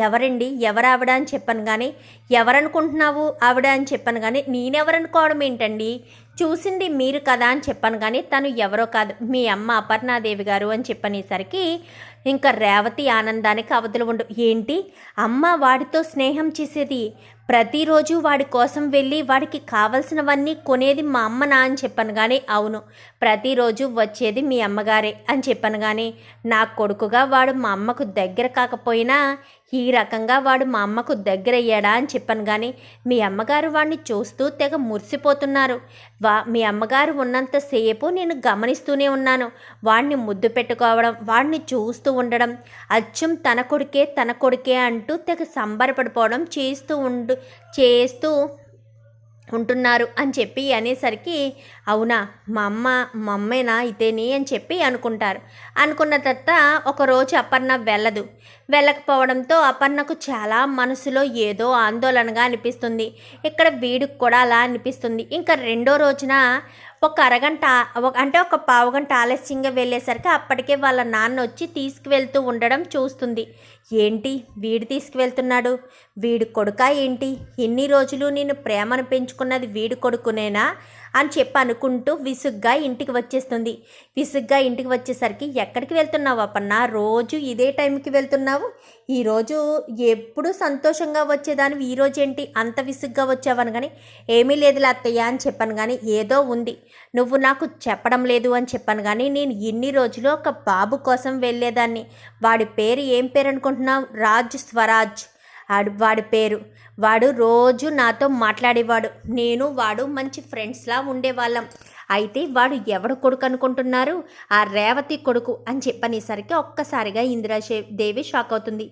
ఎవరండి ఎవరావిడ అని చెప్పాను కానీ ఎవరనుకుంటున్నావు ఆవిడ అని చెప్పాను కానీ నేనెవరనుకోవడం ఏంటండి, చూసింది మీరు కదా అని చెప్పాను కానీ తను ఎవరో కాదు మీ అమ్మ అపర్ణాదేవి గారు అని చెప్పనేసరికి ఇంకా రేవతి ఆనందానికి అవధులు ఉండు. ఏంటి అమ్మ వాడితో స్నేహం చేసేది, ప్రతిరోజు వాడి కోసం వెళ్ళి వాడికి కావలసినవన్నీ కొనేది మా అమ్మనా అని చెప్పాను కానీ అవును ప్రతిరోజు వచ్చేది మీ అమ్మగారే అని చెప్పాను కానీ నా కొడుకుగా వాడు మా అమ్మకు దగ్గర కాకపోయినా ఈ రకంగా వాడు మా అమ్మకు దగ్గర అయ్యాడా అని చెప్పాను కానీ మీ అమ్మగారు వాడిని చూస్తూ తెగ మురిసిపోతున్నారు. మీ అమ్మగారు ఉన్నంతసేపు నేను గమనిస్తూనే ఉన్నాను. వాడిని ముద్దు పెట్టుకోవడం, వాడిని చూస్తూ ఉండడం, అచ్చం తన కొడుకే అంటూ తెగ సంబరపడిపోవడం చేస్తూ ఉంటున్నారు అని చెప్పి అనేసరికి అవునా మా అమ్మేనా ఇతేని అని చెప్పి అనుకుంటారు. అనుకున్న తర్వాత ఒకరోజు అపర్ణ వెళ్ళకపోవడంతో అపర్ణకు చాలా మనసులో ఏదో ఆందోళనగా అనిపిస్తుంది. ఇక్కడ వీడికి కూడా అలా అనిపిస్తుంది. ఇంకా రెండో రోజున ఒక అరగంట అంటే ఒక పావుగంట ఆలస్యంగా వెళ్ళేసరికి అప్పటికే వాళ్ళ నాన్న వచ్చి తీసుకువెళ్తూ ఉండడం చూస్తుంది. ఏంటి వీడు తీసుకువెళ్తున్నాడు, వీడి కొడుకా ఏంటి, ఎన్ని రోజులు నేను ప్రేమను పెంచుకున్నది వీడి కొడుకునేనా అని చెప్పి అనుకుంటూ విసుగ్గా ఇంటికి వచ్చేస్తుంది. విసుగ్గా ఇంటికి వచ్చేసరికి ఎక్కడికి వెళ్తున్నావు అపర్ణ, రోజు ఇదే టైంకి వెళ్తున్నావు, ఈరోజు ఎప్పుడు సంతోషంగా వచ్చేదానివి ఈరోజు ఏంటి అంత విసుగ్గా వచ్చావని కానీ ఏమీ లేదులే అత్తయ్య అని చెప్పాను కానీ ఏదో ఉంది నువ్వు నాకు చెప్పడం లేదు అని చెప్పాను కానీ నేను ఇన్ని రోజులు ఒక బాబు కోసం వెళ్ళేదాన్ని. వాడి పేరు ఏం పేరు అనుకుంటున్నావు, రాజ్ స్వరాజ్ వాడి పేరు. వాడు రోజు నాతో మాట్లాడేవాడు, వాడు మంచి ఫ్రెండ్స్లా ఉండేవాళ్ళం. అయితే వాడు ఎవడు కొడుకు అనుకుంటున్నారు, ఆ రేవతి కొడుకు అని చెప్పనేసరికి ఒక్కసారిగా ఇందిరాదేవి షాక్ అవుతుంది.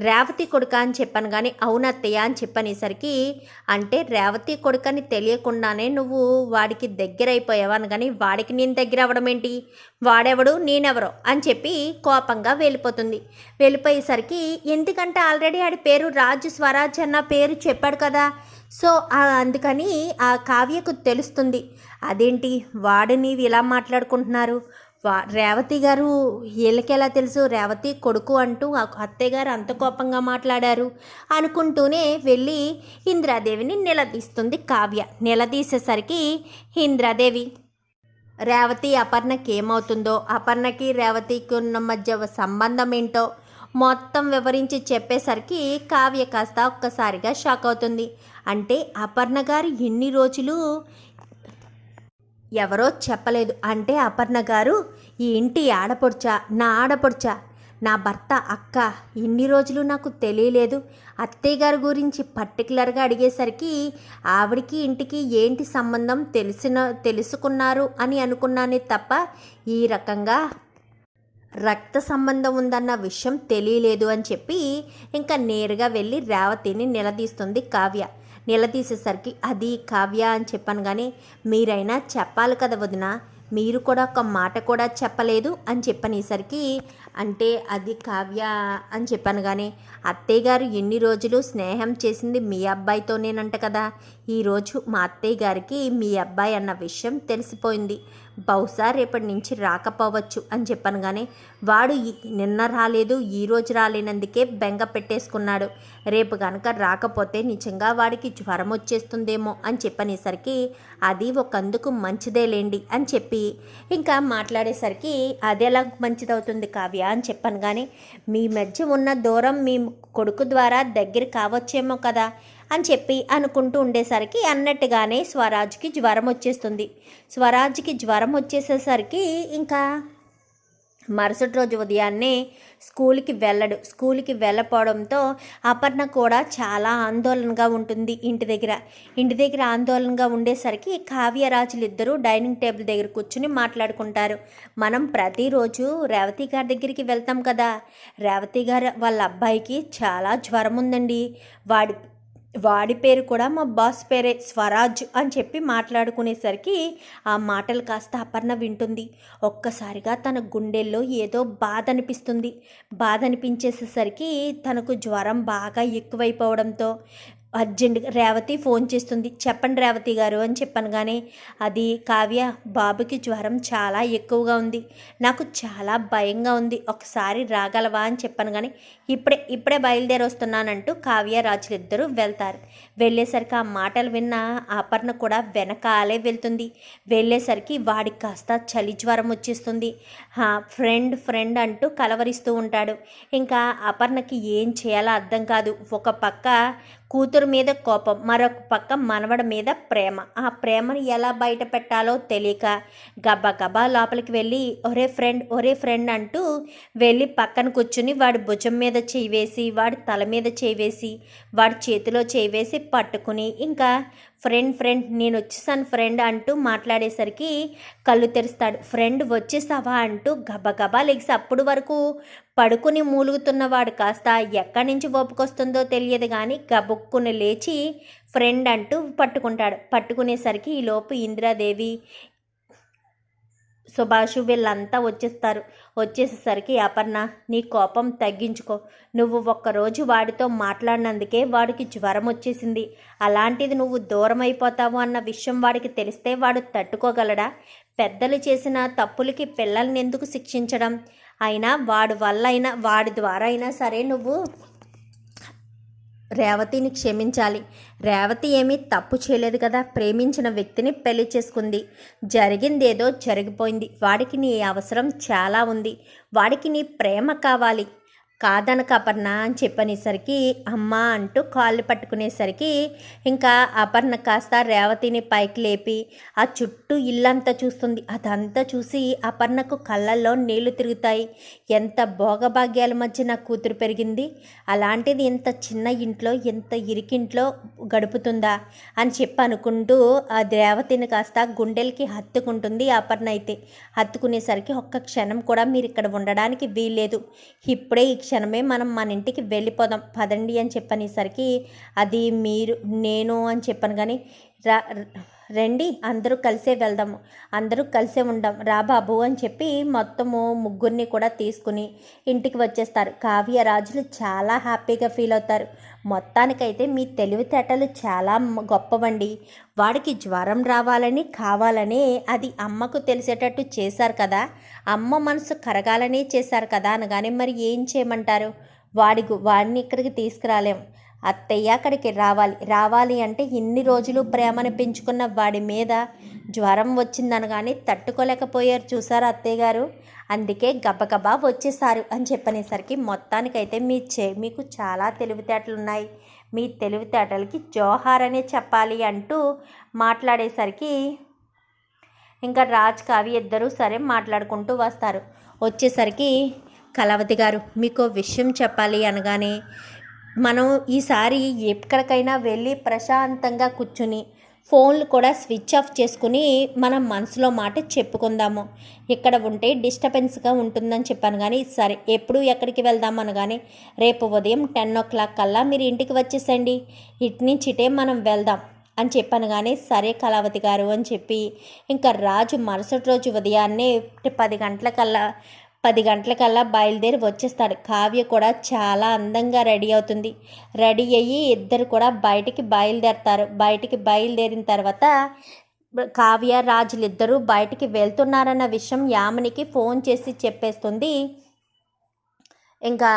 రేవతి కొడుక అని చెప్పాను కానీ అవునత్తయ్య అని చెప్పనేసరికి అంటే రేవతి కొడుకు అని తెలియకుండానే నువ్వు వాడికి దగ్గర అయిపోయావని కానీ వాడికి నేను దగ్గర అవ్వడం ఏంటి, వాడెవడు నేనెవరో అని చెప్పి కోపంగా వెళ్ళిపోయేసరికి ఎందుకంటే ఆల్రెడీ ఆడి పేరు రాజ్ స్వరాజ్ అన్న పేరు చెప్పాడు కదా, సో అందుకని ఆ కావ్యకు తెలుస్తుంది. అదేంటి వాడు నీవు ఇలా మాట్లాడుకుంటున్నారు, రేవతి గారు వీళ్ళకెలా తెలుసు రేవతి కొడుకు అంటూ అత్తయ్య గారు అంత కోపంగా మాట్లాడారు అనుకుంటూనే వెళ్ళి ఇంద్రాదేవిని నిలదీస్తుంది కావ్య. నిలదీసేసరికి ఇంద్రాదేవి రేవతి అపర్ణకి ఏమవుతుందో, అపర్ణకి రేవతికి ఉన్న మధ్య సంబంధం ఏంటో మొత్తం వివరించి చెప్పేసరికి కావ్య కాస్త ఒక్కసారిగా షాక్ అవుతుంది. అంటే అపర్ణ గారు ఎన్ని రోజులు ఎవరో చెప్పలేదు, అంటే అపర్ణ గారు ఈ ఇంటి ఆడపడుచా, నా భర్త అక్క, ఇన్ని రోజులు నాకు తెలియలేదు. అత్తయ్య గారి గురించి పర్టికులర్గా అడిగేసరికి ఆవిడికి ఇంటికి ఏంటి సంబంధం తెలుసుకున్నారు అని అనుకున్నానే తప్ప ఈ రకంగా రక్త సంబంధం ఉందన్న విషయం తెలియలేదు అని చెప్పి ఇంకా నేరుగా వెళ్ళి రేవతిని నిలదీస్తుంది కావ్య. నిలదీసేసరికి అది కావ్య అని చెప్పాను కానీ మీరైనా చెప్పాలి కదా వదిన, మీరు కూడా ఒక మాట కూడా చెప్పలేదు అని చెప్పనేసరికి అంటే అది కావ్య అని చెప్పాను కానీ అత్తయ్య గారు ఎన్ని రోజులు స్నేహం చేసింది మీ అబ్బాయితోనేనంట కదా, ఈరోజు మా అత్తయ్య గారికి మీ అబ్బాయి అన్న విషయం తెలిసిపోయింది, బహుశా రేపటి నుంచి రాకపోవచ్చు అని చెప్పాను కానీ వాడు నిన్న రాలేదు ఈరోజు రాలేనందుకే బెంగ పెట్టేసుకున్నాడు, రేపు కనుక రాకపోతే నిజంగా వాడికి జ్వరం వచ్చేస్తుందేమో అని చెప్పనేసరికి అది ఒకందుకు మంచిదేలేండి అని చెప్పి ఇంకా మాట్లాడేసరికి అది ఎలా మంచిదవుతుంది కావ్య అని చెప్పాను కానీ మీ మధ్య ఉన్న దూరం మీ కొడుకు ద్వారా దగ్గర కావచ్చేమో కదా అని చెప్పి అనుకుంటూ ఉండేసరికి అన్నట్టుగానే స్వరాజ్కి జ్వరం వచ్చేస్తుంది. స్వరాజ్కి జ్వరం వచ్చేసేసరికి ఇంకా మరుసటి రోజు ఉదయాన్నే స్కూల్కి వెళ్ళపోవడంతో అపర్ణ కూడా చాలా ఆందోళనగా ఉంటుంది. ఇంటి దగ్గర ఆందోళనగా ఉండేసరికి కావ్యరాజులు ఇద్దరూ డైనింగ్ టేబుల్ దగ్గర కూర్చుని మాట్లాడుకుంటారు. మనం ప్రతిరోజు రేవతి గారి దగ్గరికి వెళ్తాం కదా, రేవతి గారు వాళ్ళ అబ్బాయికి చాలా జ్వరం ఉందండి, వాడి పేరు కూడా మా బాస్ పేరే స్వరాజ్ అని చెప్పి మాట్లాడుకునేసరికి ఆ మాటలు కాస్త అపర్ణ వింటుంది. ఒక్కసారిగా తన గుండెల్లో ఏదో బాధ అనిపించేసేసరికి తనకు జ్వరం బాగా ఎక్కువైపోవడంతో అర్జెంటుగా రేవతి ఫోన్ చేస్తుంది. చెప్పండి రేవతి గారు అని చెప్పాను. కానీ అది కావ్య, బాబుకి జ్వరం చాలా ఎక్కువగా ఉంది, నాకు చాలా భయంగా ఉంది, ఒకసారి రాగలవా అని చెప్పాను. కానీ ఇప్పుడే బయలుదేరి వస్తున్నానంటూ కావ్య రాజులు ఇద్దరూ వెళ్తారు. వెళ్ళేసరికి ఆ మాటలు విన్న అపర్ణ కూడా వెనకాలే వెళ్తుంది. వెళ్ళేసరికి వాడికి కాస్త చలి జ్వరం వచ్చేస్తుంది. ఫ్రెండ్ అంటూ కలవరిస్తూ ఉంటాడు. ఇంకా అపర్ణకి ఏం చేయాలో అర్థం కాదు. ఒక పక్క కూతురు మీద కోపం, మరొక పక్క మనవడ మీద ప్రేమ. ఆ ప్రేమను ఎలా బయట పెట్టాలో తెలియక గబగబా లోపలికి వెళ్ళి ఒరే ఫ్రెండ్ అంటూ వెళ్ళి పక్కన కూర్చుని వాడి భుజం మీద చేయి వేసి, వాడి తల మీద చేయి వేసి, వాడి చేతిలో చేయి వేసి పట్టుకుని ఇంకా ఫ్రెండ్ నేను వచ్చేసాను ఫ్రెండ్ అంటూ మాట్లాడేసరికి కళ్ళు తెరుస్తాడు. ఫ్రెండ్ వచ్చేసావా అంటూ గబగబా లెగిసి అప్పుడు వరకు పడుకుని మూలుగుతున్నవాడు కాస్త ఎక్కడి నుంచి ఓపుకొస్తుందో తెలియదు కానీ గబుక్కుని లేచి ఫ్రెండ్ అంటూ పట్టుకుంటాడు. పట్టుకునేసరికి ఈలోపు ఇందిరాదేవి, సుభాషు వీళ్ళంతా వచ్చేస్తారు. వచ్చేసేసరికి అపర్ణ, నీ కోపం తగ్గించుకో, నువ్వు ఒక్కరోజు వాడితో మాట్లాడినందుకే వాడికి జ్వరం వచ్చేసింది, అలాంటిది నువ్వు దూరం అయిపోతావు అన్న విషయం వాడికి తెలిస్తే వాడు తట్టుకోగలడా? పెద్దలు చేసిన తప్పులకి పిల్లల్ని ఎందుకు శిక్షించడం? అయినా వాడి ద్వారా అయినా సరే నువ్వు రేవతిని క్షమించాలి. రేవతి ఏమీ తప్పు చేయలేదు కదా, ప్రేమించిన వ్యక్తిని పెళ్లి చేసుకుంది, జరిగిందేదో జరిగిపోయింది. వాడికి నీ అవసరం చాలా ఉంది, వాడికి నీ ప్రేమ కావాలి, కాదనక అపర్ణ అని చెప్పనేసరికి అమ్మ అంటూ కాళ్ళు పట్టుకునేసరికి ఇంకా అపర్ణ కాస్త రేవతిని పైకి లేపి ఆ చుట్టూ ఇల్లంతా చూస్తుంది. అదంతా చూసి అపర్ణకు కళ్ళల్లో నీళ్లు తిరుగుతాయి. ఎంత భోగభాగ్యాల మధ్య నా కూతురు పెరిగింది, అలాంటిది ఇంత చిన్న ఇంట్లో ఇంత ఇరికింట్లో గడుపుతుందా అని చెప్పి అనుకుంటూ ఆ రేవతిని కాస్త గుండెలకి హత్తుకుంటుంది. అపర్ణ అయితే హత్తుకునేసరికి ఒక్క క్షణం కూడా మీరు ఇక్కడ ఉండడానికి వీల్లేదు, ఇప్పుడే క్షణమే మనం మన ఇంటికి వెళ్ళిపోదాం పదండి అని చెప్పనేసరికి అది నేను అని చెప్పాను. కానీ రండి అందరూ కలిసే వెళ్దాము, అందరూ కలిసే ఉందాం రా బాబు అని చెప్పి మొత్తము ముగ్గురిని కూడా తీసుకుని ఇంటికి వచ్చేస్తారు. కావ్య రాజులు చాలా హ్యాపీగా ఫీల్ అవుతారు. మొత్తానికైతే మీ తెలివితేటలు చాలా గొప్పవండి, వాడికి జ్వరం రావాలని కావాలని అది అమ్మకు తెలిసేటట్టు చేశారు కదా, అమ్మ మనసు కరగాలని చేశారు కదా అనగానే మరి ఏం చేయమంటారు? వాడిని ఇక్కడికి తీసుకురాలేం, అత్తయ్య అక్కడికి రావాలి అంటే ఇన్ని రోజులు ప్రేమను పెంచుకున్న వాడి మీద జ్వరం వచ్చిందనగానే తట్టుకోలేకపోయారు చూసారు అత్తయ్య గారు, అందుకే గబగబా వచ్చేసారు అని చెప్పనేసరికి మొత్తానికైతే మీకు చాలా తెలివితేటలు ఉన్నాయి, మీ తెలివితేటలకి జోహార్ అనే చెప్పాలి అంటూ మాట్లాడేసరికి ఇంకా రాజ్ కావ్య ఇద్దరూ సరే మాట్లాడుకుంటూ వస్తారు. వచ్చేసరికి కళావతి గారు మీకు విషయం చెప్పాలి అనగానే మనం ఈసారి ఎక్కడికైనా వెళ్ళి ప్రశాంతంగా కూర్చుని ఫోన్లు కూడా స్విచ్ ఆఫ్ చేసుకుని మనం మనసులో మాట చెప్పుకుందాము, ఇక్కడ ఉంటే డిస్టర్బెన్స్గా ఉంటుందని చెప్పాను. కానీ సరే ఎప్పుడు ఎక్కడికి వెళ్దాం అనగానే రేపు ఉదయం 10 o'clock కల్లా మీరు ఇంటికి వచ్చేసండి, ఇటు నుంచి ఇటే మనం వెళ్దాం అని చెప్పాను. కానీ సరే కళావతి గారు అని చెప్పి ఇంకా రాజు మరుసటి రోజు ఉదయాన్నే 10 గంటలకల్లా బయలుదేరి వచ్చేస్తాడు. కావ్య కూడా చాలా అందంగా రెడీ అవుతుంది. రెడీ అయ్యి ఇద్దరు కూడా బయటికి బయలుదేరతారు. బయటికి బయలుదేరిన తర్వాత కావ్య రాజులు ఇద్దరూ బయటికి వెళ్తున్నారన్న విషయం యామినికి ఫోన్ చేసి చెప్పేస్తుంది. ఇంకా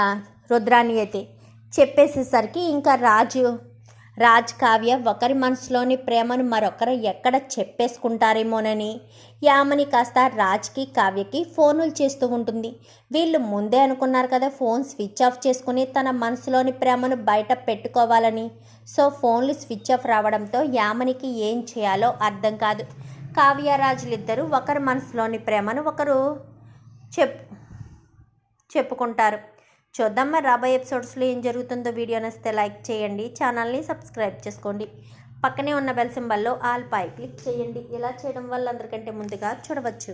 రుద్రాణి అయితే చెప్పేసేసరికి ఇంకా రాజ్ కావ్య ఒకరి మనసులోని ప్రేమను మరొకరు ఎక్కడ చెప్పేసుకుంటారేమోనని యామని కాస్త రాజ్కి కావ్యకి ఫోనులు చేస్తూ ఉంటుంది. వీళ్ళు ముందే అనుకున్నారు కదా ఫోన్ స్విచ్ ఆఫ్ చేసుకుని తన మనసులోని ప్రేమను బయట పెట్టుకోవాలని. సో ఫోన్లు స్విచ్ ఆఫ్ రావడంతో యామనికి ఏం చేయాలో అర్థం కాదు. కావ్య రాజులిద్దరూ ఒకరి మనసులోని ప్రేమను ఒకరు చెప్పుకుంటారు. చూద్దాం మరి రాబోయే ఎపిసోడ్స్లో ఏం జరుగుతుందో. వీడియో నచ్చితే లైక్ చేయండి, ఛానల్ని సబ్స్క్రైబ్ చేసుకోండి, పక్కనే ఉన్న బెల్ సింబల్లో ఆల్ పై క్లిక్ చేయండి. ఇలా చేయడం వల్ల అందరికంటే ముందుగా చూడవచ్చు.